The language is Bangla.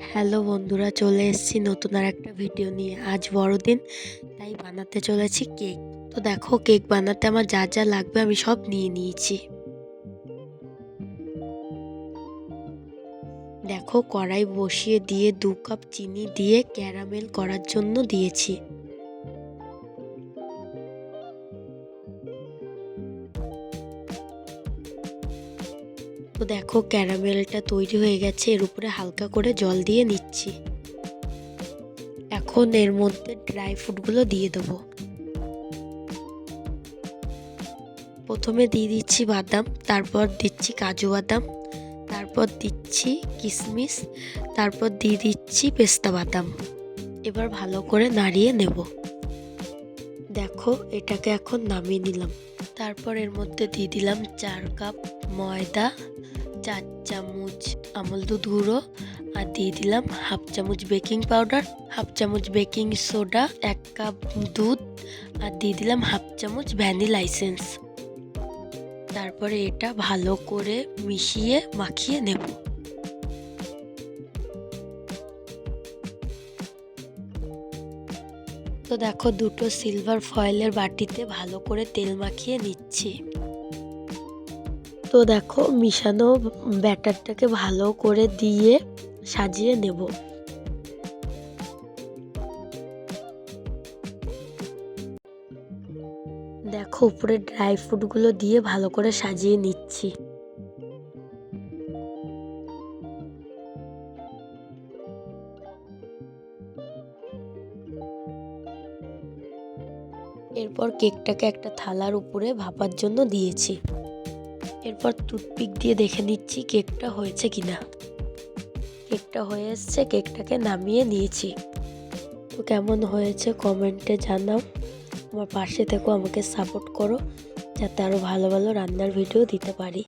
হ্যালো বন্ধুরা, চলে এসেছি নতুন আর একটা ভিডিও নিয়ে। আজ বড়দিন, তাই বানাতে চলেছি কেক। তো দেখো, কেক বানাতে আমার যা যা লাগবে আমি সব নিয়ে নিয়েছি। দেখো, কড়াই বসিয়ে দিয়ে 2 কাপ চিনি দিয়ে ক্যারামেল করার জন্য দিয়েছি। তো দেখো, ক্যারামেলটা তৈরি হয়ে গেছে। এর উপরে হালকা করে জল দিয়ে নিচ্ছি। এখন এর মধ্যে ড্রাই ফ্রুটগুলো দিয়ে দেবো। প্রথমে দিয়ে দিচ্ছি বাদাম, তারপর দিচ্ছি কাজু বাদাম, তারপর দিচ্ছি কিশমিশ, তারপর দিয়ে দিচ্ছি পেস্তা বাদাম। এবার ভালো করে নাড়িয়ে নেব। দেখো, এটাকে এখন নামিয়ে নিলাম। তারপর এর মধ্যে দিয়ে দিলাম 4 কাপ ময়দা, 4 চামচ আমল দুধ গুঁড়ো, আর দিয়ে দিলাম হাফ চামচ বেকিং পাউডার, হাফ চামচ বেকিং সোডা, 1 কাপ দুধ, আর দিয়ে দিলাম হাফ চামচ ভ্যানিলা এসেন্স। তারপরে এটা ভালো করে মিশিয়ে মাখিয়ে নেব। তো দেখো, দুটো সিলভার ফয়েলের বাটিতে ভালো করে তেল মাখিয়ে নিচ্ছি। তো দেখো, মিশানো ব্যাটারটাকে ভালো করে দিয়ে সাজিয়ে নেব। দেখো, উপরে ড্রাই ফ্রুটগুলো দিয়ে ভালো করে সাজিয়ে নিচ্ছি। এরপর কেকটাকে একটা থালার উপরে ভাপার জন্য দিয়েছি। এরপর টুথপিক দিয়ে দেখে নিচ্ছি কেকটা হয়েছে কিনা। কেকটা হয়ে এসছে, কেকটাকে নামিয়ে নিয়েছি। তো কেমন হয়েছে কমেন্টে জানাও। আমার পাশে থেকো, আমাকে সাপোর্ট করো, যাতে আরও ভালো ভালো রান্নার ভিডিও দিতে পারি।